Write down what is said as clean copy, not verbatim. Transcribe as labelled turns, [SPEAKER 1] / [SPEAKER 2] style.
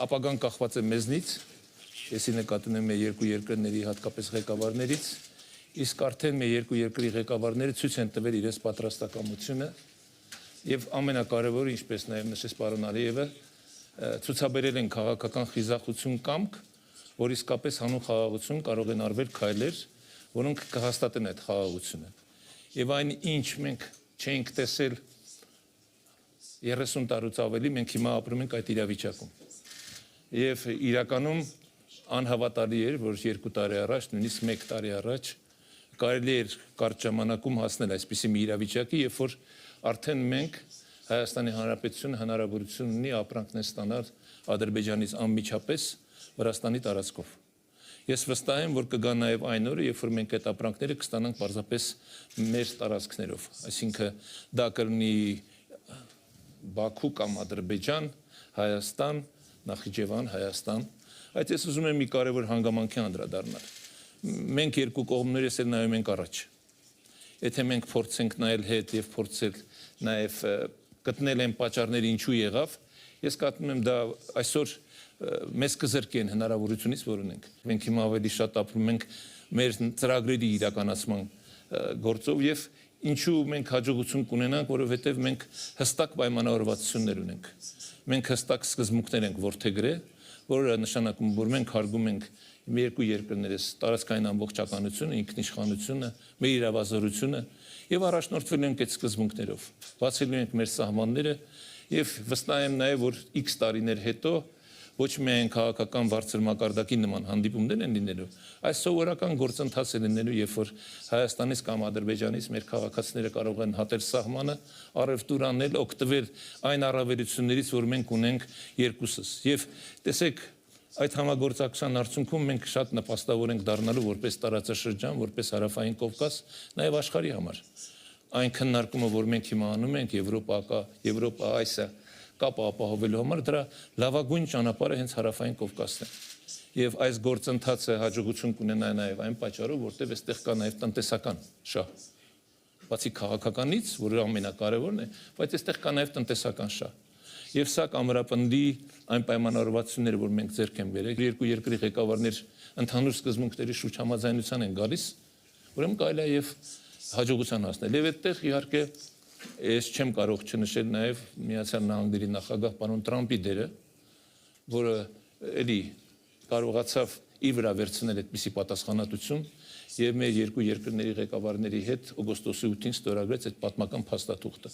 [SPEAKER 1] ապագան կախված է մեզնից, եսի նկատում եմ մեր երկու երկրների հատկապես ղեկավարներից, իսկ արդեն մեր երկու երկրի ղեկավարները ցույց են տվել իրենց պատրաստակամությունը եւ ամենակարևորը, ինչպես նաեւ նշեց պարոն Ալիևը, ցուցաբերել են քաղաքական խիզախություն կամք, որ իսկապես հանուն խաղաղություն կարող են արվել քայլեր, որոնք կհաստատեն այդ խաղաղությունը։ Եվ այն ինչ մենք չենք տեսել 30 տարուց ավելի, մենք հիմա ապրում ենք այդ իրավիճակում։ Եվ իրականում անհավատալի էր, որ 2 տարի առաջ, նույնիսկ 1 տարի առաջ կարելի էր կարճ ժամանակում հասնել այսպիսի մի իրավիճակի, երբ որ արդեն մենք Հայաստանի Հանրապետությունը հնարավորություն ունի ապրանքներ ստանալ Ադրբեջանից անմիջապես Վրաստանի տարածքով։ Ես վստահ եմ, որ կգա նաև այն օրը, երբ որ մենք այդ ապրանքները կստանանք պարզապես մեր տարածքներով, այսինքն դա կլինի Բաքու կամ Ադրբեջան, Հայաստան, Նախիջևան, Հայաստան։ Այդ ես ուզում եմ մի կարևոր հանգամանքի անդրադառնալ։ Մենք երկու կողմներս էլ նայում ենք առաջ։ Եթե մենք փորձենք նայել հետ եւ փորձել նաեւ գտնել այն պատճառները ինչու եղավ, ես կարծում եմ դա այսօր մեզ կզրկեն հնարավորությունից, որ ունենք։ Մենք հիմա ավելի շատ ապրում ենք մեր ծրագրերի իրականացման գործով եւ ինչու մենք հաջողություն կունենանք, որովհետեւ մենք հստակ պայմանավորվածություններ ունենք։ Մենք հստակ սկզբունքներ ենք որդեգրել, որը նշանակում որ մենք հարգում ենք մեր երկու երկրներս տարածքային ամբողջականությունը, ինքնիշխանությունը, մեր իրավազորությունը եւ առաջնորդվել ենք այդ սկզբունքներով։ Բացելու ենք մեր սահմանները եւ վստահ եմ նաեւ որ X տարիներ հետո ոչ միայն քաղաքական բարձր մակարդակի նման հանդիպումներ են լինելու, այս սովորական գործընթաց է լինելու, երբ որ Հայաստանից կամ Ադրբեջանից մեր քաղաքացիները կարող են հատել սահմանը, առևտուր անել, օգտվել այն առավելություններից, որ մենք ունենք երկուսս։ Եվ տեսեք, այդ համագործակցության արդյունքում մենք շատ նպաստավոր ենք դառնալու որպես տարածաշրջան, որպես Հարավային Կովկաս, նաև աշխարհի համար։ Այն քննարկումը, որ մենք հիմա անում ենք Եվրոպա-Ասիա կապը ապահովելու համար, դրա լավագույն ճանապարհը հենց Հարավային Կովկասն է։ Եվ այս գործընթացը հաջողություն կունենա նաև այն պատճառով, որտեղ այստեղ կա նաև տնտեսական շահ։ Բացի քաղաքականից, որը ամենակարևորն է, բայց այստեղ կա նաև տնտեսական շահ։ Եվ սա կամրապնդի այն պայմանավորվածությունները, որ մենք ձեռք ենք բերել, երկու երկրի ղեկավարներ ընդհանուր սկզբունքների շուրջ համաձայնության են գալիս, ուրեմն կարելի է եւ հաջողության հասնել։ Եվ այդտեղ իհարկե ես չեմ կարող չնշել նաև Միացյալ Նահանգների նախագահ պարոն Թրամփի դերը, որը էլի կարողացավ իր վրա վերցնել այդպիսի պատասխանատվություն եւ մեր երկու երկրների ղեկավարների հետ օգոստոսի 8-ին ստորագրեց այդ պատմական փաստաթուղթը։